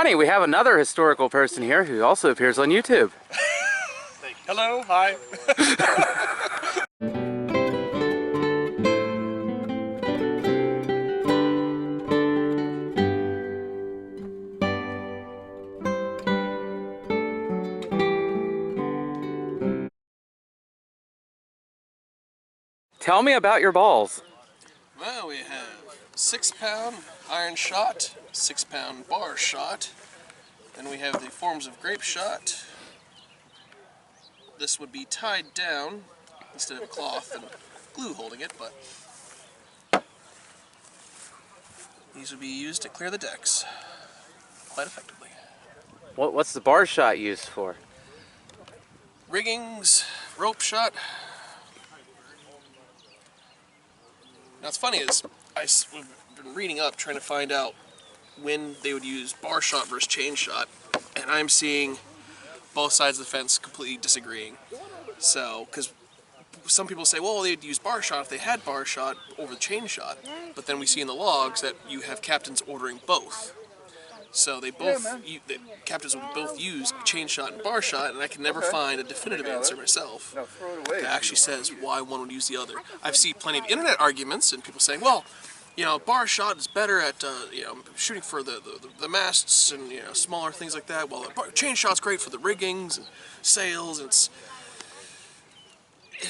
Honey, we have another historical person here who also appears on YouTube. Hello, hi. Tell me about your balls. Well, we have 6-pound iron shot, 6-pound bar shot, and we have the forms of grape shot. This would be tied down instead of cloth and glue holding it, but these would be used to clear the decks quite effectively. What's the bar shot used for? Riggings, rope shot. Now, what's funny is I've been reading up trying to find out when they would use bar shot versus chain shot, and I'm seeing both sides of the fence completely disagreeing. So, because some people say, well, they'd use bar shot if they had bar shot over the chain shot, but then we see in the logs that you have captains ordering both. So they both, the captains would both use chain shot and bar shot, and I can never find a definitive answer myself that actually says why one would use the other. I've seen plenty of internet arguments and people saying, well, you know, bar shot is better at shooting for the masts and smaller things like that. Well, chain shot's great for the riggings and sails. And it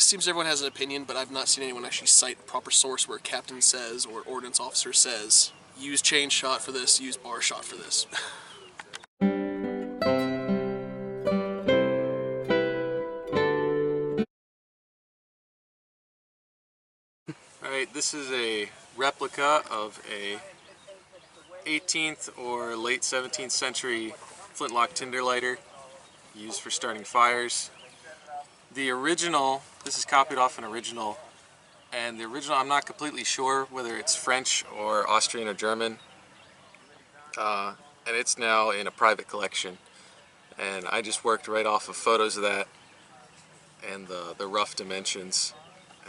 seems everyone has an opinion, but I've not seen anyone actually cite a proper source where a captain says or ordnance officer says, use chain shot for this, use bar shot for this. Alright, this is a replica of a 18th or late 17th century Flintlock tinder lighter used for starting fires. The original, this is copied off an original, and the original, I'm not completely sure whether it's French or Austrian or German, and it's now in a private collection. And I just worked right off of photos of that and the rough dimensions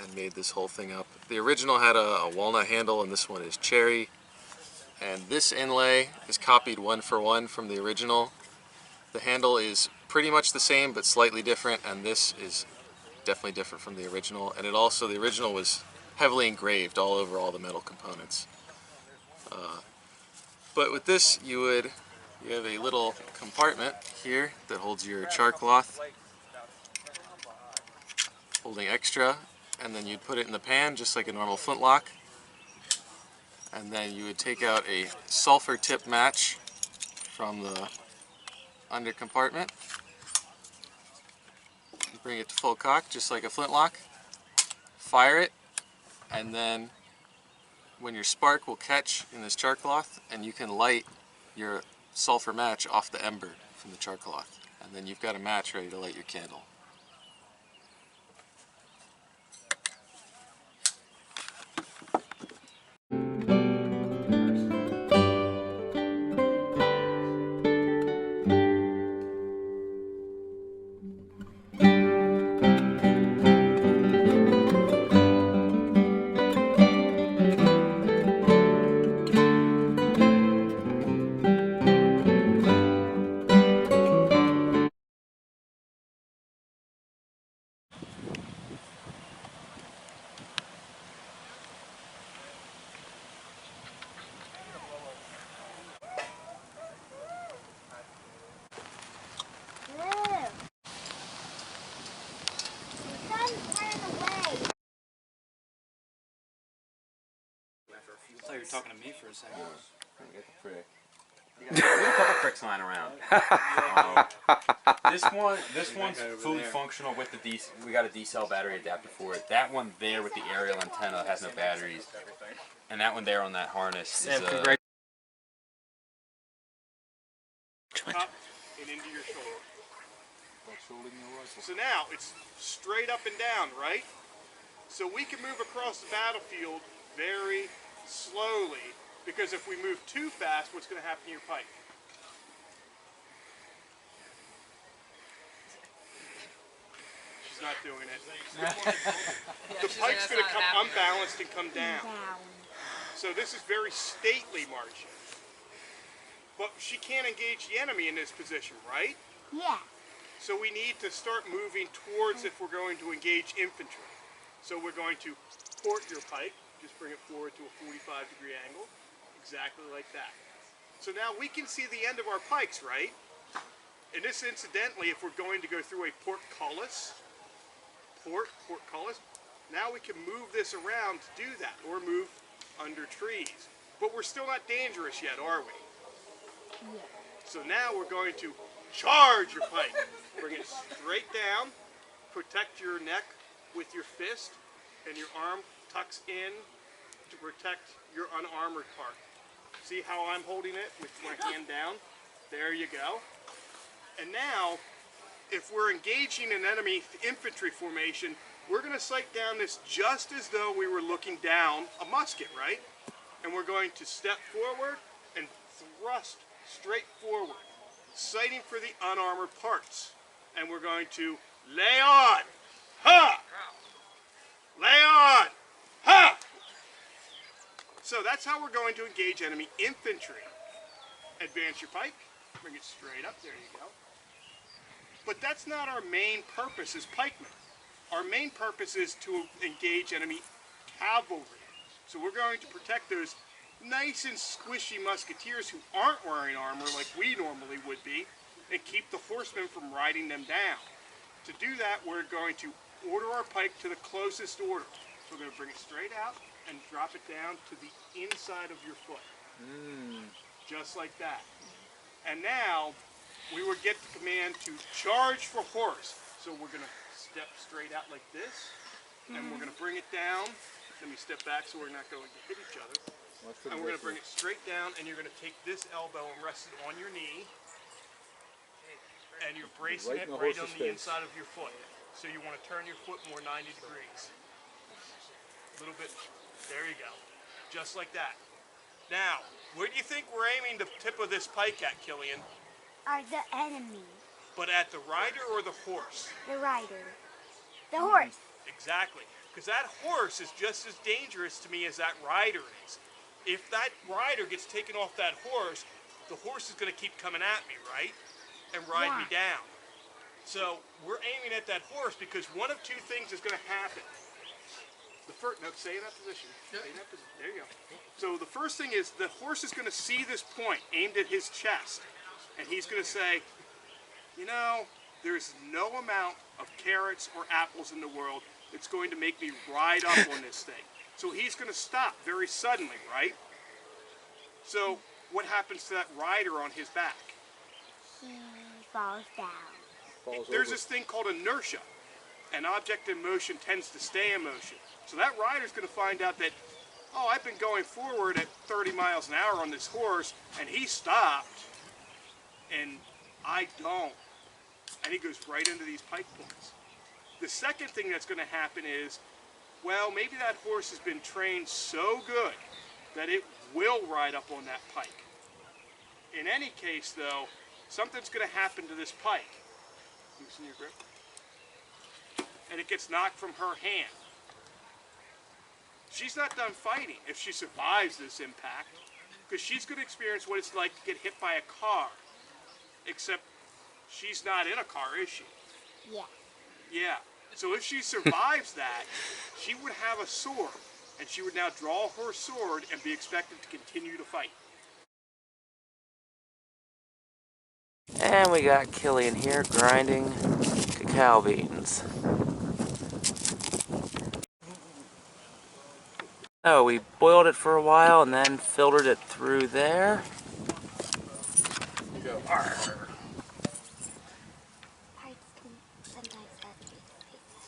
and made this whole thing up. The original had a walnut handle, and this one is cherry. And this inlay is copied one for one from the original. The handle is pretty much the same but slightly different, and this is definitely different from the original. And it also, the original was heavily engraved all over all the metal components. But with this, you have a little compartment here that holds your char cloth, holding extra, and then you'd put it in the pan just like a normal flintlock. And then you would take out a sulfur tip match from the under compartment, bring it to full cock just like a flintlock, fire it, and then when your spark will catch in this char cloth, and you can light your sulfur match off the ember from the char cloth, and then you've got a match ready to light your candle. I thought you were talking to me for a second. You got a couple pricks lying around. This one's fully functional with the we got a D-cell battery adapter for it. That one there with the aerial antenna has no batteries, and that one there on that harness is Up and into your shoulder. So now it's straight up and down, right? So we can move across the battlefield very slowly, because if we move too fast, what's going to happen to your pike? She's not doing it. The pike's going to come unbalanced and come down. So this is very stately marching. But she can't engage the enemy in this position, right? Yeah. So we need to start moving towards if we're going to engage infantry. So we're going to port your pike, just bring it forward to a 45-degree angle, exactly like that. So now we can see the end of our pikes, right? And this, incidentally, if we're going to go through a portcullis, portcullis, now we can move this around to do that, or move under trees. But we're still not dangerous yet, are we? Yeah. So now we're going to charge your pike. Bring it straight down, protect your neck with your fist, and your arm tucks in to protect your unarmored part. See how I'm holding it with my hand down? There you go. And now, if we're engaging an enemy infantry formation, we're going to sight down this just as though we were looking down a musket, right? And we're going to step forward and thrust straight forward, sighting for the unarmored parts. And we're going to lay on, ha! Lay on, ha! So that's how we're going to engage enemy infantry. Advance your pike, bring it straight up, there you go. But that's not our main purpose as pikemen. Our main purpose is to engage enemy cavalry. So we're going to protect those nice and squishy musketeers who aren't wearing armor like we normally would be, and keep the horsemen from riding them down. To do that, we're going to order our pike to the closest order. So we're going to bring it straight out and drop it down to the inside of your foot. Just like that. And now, we would get the command to charge for horse. So we're going to step straight out like this, and we're going to bring it down. Let me step back so we're not going to hit each other. And we're going to bring it straight down, and you're going to take this elbow and rest it on your knee, and you're bracing it right on the inside of your foot. So you want to turn your foot more 90 degrees. A little bit, there you go. Just like that. Now, where do you think we're aiming the tip of this pike at, Killian? Are the enemy. But at the rider or the horse? The rider. The horse. Exactly. Because that horse is just as dangerous to me as that rider is. If that rider gets taken off that horse, the horse is going to keep coming at me, right? And ride me down. So we're aiming at that horse because one of two things is going to happen. The first, no, stay in that position. Stay in that position. There you go. So the first thing is the horse is going to see this point aimed at his chest, and he's going to say, you know, there's no amount of carrots or apples in the world that's going to make me ride up on this thing. So he's going to stop very suddenly, right? So what happens to that rider on his back? He falls down. There's this thing called inertia. An object in motion tends to stay in motion. So that rider's going to find out that, oh, I've been going forward at 30 miles an hour on this horse, and he stopped, and I don't. And he goes right into these pike points. The second thing that's going to happen is, well, maybe that horse has been trained so good that it will ride up on that pike. In any case, though, something's going to happen to this pike. Loosen your grip. And it gets knocked from her hand. She's not done fighting if she survives this impact, because she's going to experience what it's like to get hit by a car. Except she's not in a car, is she? Yeah. Yeah. So if she survives that, she would have a sword, and she would now draw her sword and be expected to continue to fight. And we got Killian here grinding cacao beans. Oh, we boiled it for a while and then filtered it through there.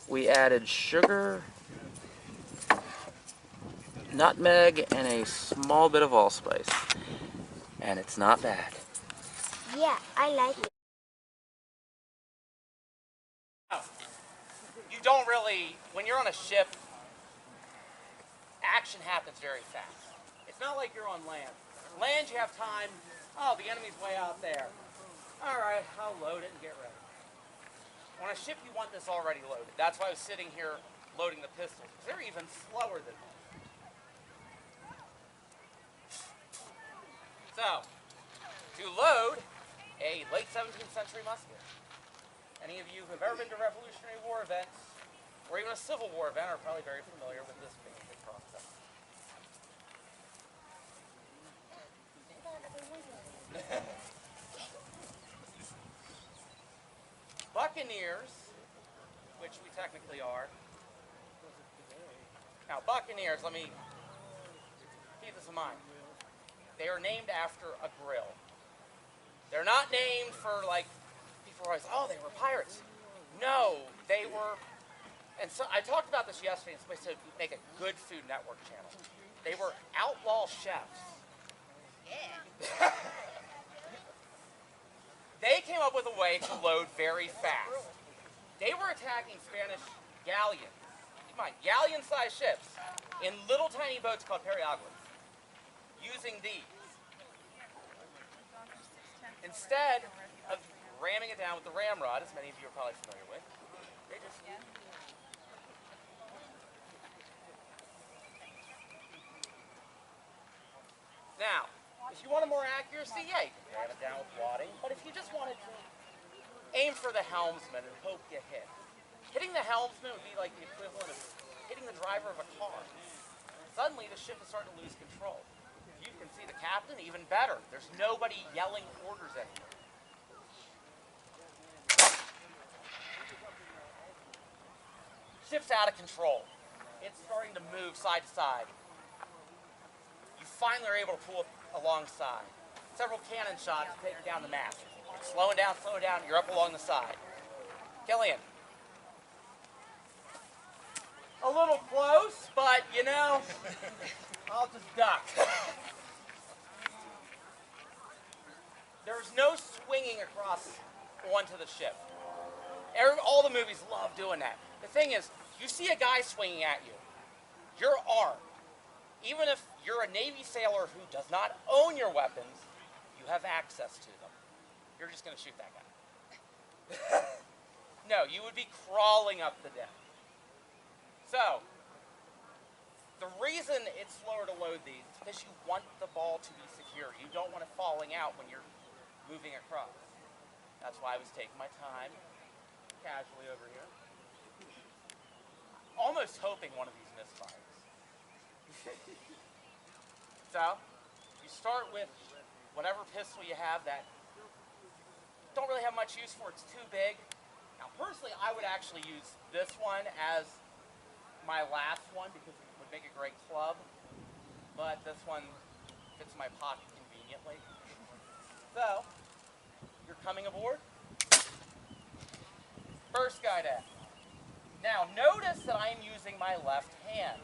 We added sugar, nutmeg, and a small bit of allspice. And it's not bad. Yeah, I like it. You don't really, when you're on a ship, action happens very fast. It's not like you're on land. Land, you have time. Oh, the enemy's way out there. All right, I'll load it and get ready. On a ship, you want this already loaded. That's why I was sitting here loading the pistols. They're even slower than this. So, to load a late 17th century musket. Any of you who have ever been to Revolutionary War events, or even a Civil War event, are probably very familiar with this basic process. Buccaneers, which we technically are. Now, Buccaneers, let me keep this in mind. They are named after a grill. They're not named for, like, people are always, oh, they were pirates. No, they were, and so I talked about this yesterday, and somebody said make a good Food Network channel. They were outlaw chefs. Yeah. They came up with a way to load very fast. They were attacking Spanish galleons, come on, galleon-sized ships, in little tiny boats called periaguas, using these. Instead of ramming it down with the ramrod, as many of you are probably familiar with, they just... Now, if you wanted more accuracy, yeah, you can ram it down with wadding, but if you just wanted to aim for the helmsman and hope you hit, hitting the helmsman would be like the equivalent of hitting the driver of a car. Suddenly, the ship is starting to lose control. If you can see the captain, even better. There's nobody yelling orders at you. Ship's out of control. It's starting to move side to side. You finally are able to pull it alongside. Several cannon shots to take down the mast. It's slowing down, you're up along the side. Killian. A little close, but you know, I'll just duck. There's no swinging across onto the ship. All the movies love doing that. The thing is, you see a guy swinging at you, you're armed. Even if you're a Navy sailor who does not own your weapons, you have access to them. You're just going to shoot that guy. No, you would be crawling up the deck. So, the reason it's slower to load these is because you want the ball to be secure. You don't want it falling out when you're moving across. That's why I was taking my time casually over here. Almost hoping one of these misfires. So, you start with whatever pistol you have that don't really have much use for. It's too big. Now, personally, I would actually use this one as my last one because it would make a great club, but this one fits in my pocket conveniently. So, you're coming aboard. First guy down. Now, notice that I am using my left hand.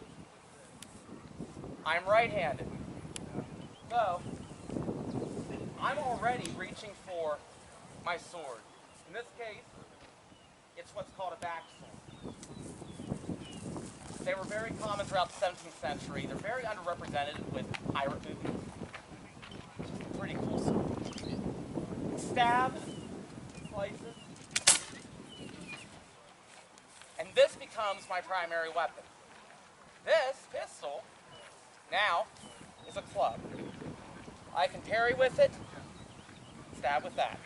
I'm right-handed. So, I'm already reaching for my sword. In this case, it's what's called a back sword. They were very common throughout the 17th century. They're very underrepresented with pirate movies. Pretty cool sword. Stabs, slices, and this becomes my primary weapon. This pistol now is a club. I can parry with it, stab with that.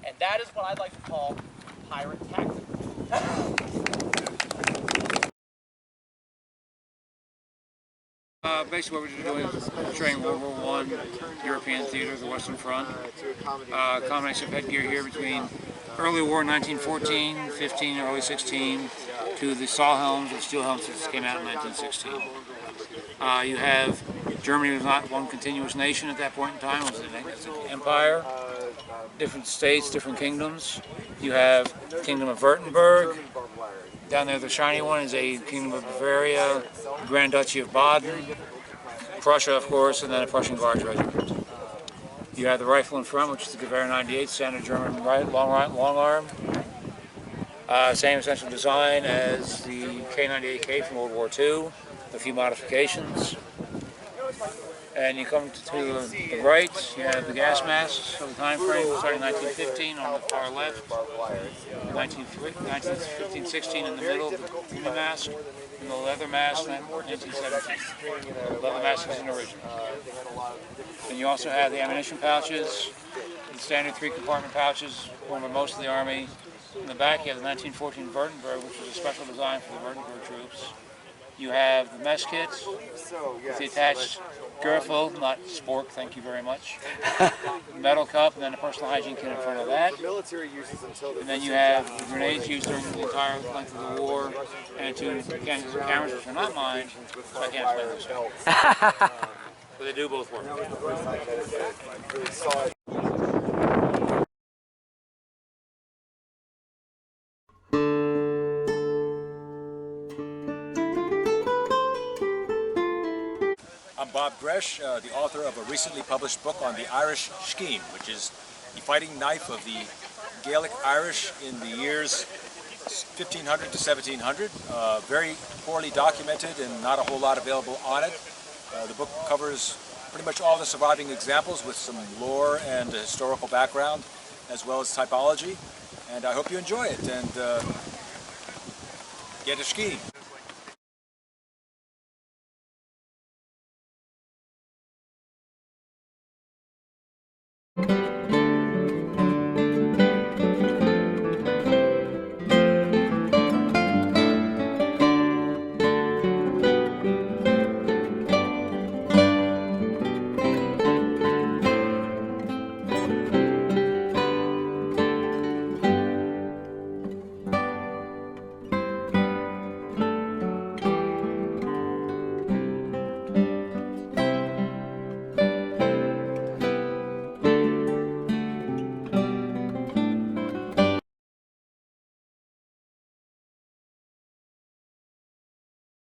And that is what I'd like to call pirate tactics. Basically what we're doing is portraying World War I, European theater, the Western Front. Combination of headgear here between early war 1914, 15, early 16, to the saw helms and steel helms that came out in 1916. You have Germany was not one continuous nation at that point in time. It was an empire, different states, different kingdoms. You have Kingdom of Württemberg. Down there, the shiny one is a Kingdom of Bavaria, Grand Duchy of Baden, Prussia, of course, and then a Prussian Guards Regiment. You have the rifle in front, which is the Gewehr 98, standard German long arm. Same essential design as the K98K from World War II, a few modifications. And you come to the right, you have the gas masks of the time frame, starting 1915 on the far left, 1915-16 in the middle, the human mask, and the leather mask, 1917. The leather mask is an original. And you also have the ammunition pouches, the standard 3-compartment pouches, worn by most of the Army. In the back you have the 1914 Württemberg, which was a special design for the Württemberg troops. You have the mess kits with the attached Gürtel, not spork, thank you very much. Metal cup, and then a personal hygiene kit in front of that. And then you have the grenades used during the entire length of the war, and two cameras which are not mine, so I can't explain this. But they do both work. I'm Bob Gresh, the author of a recently published book on the Irish Scheme, which is the fighting knife of the Gaelic Irish in the years 1500 to 1700. Very poorly documented and not a whole lot available on it. The book covers pretty much all the surviving examples with some lore and historical background, as well as typology. And I hope you enjoy it and get a scheme.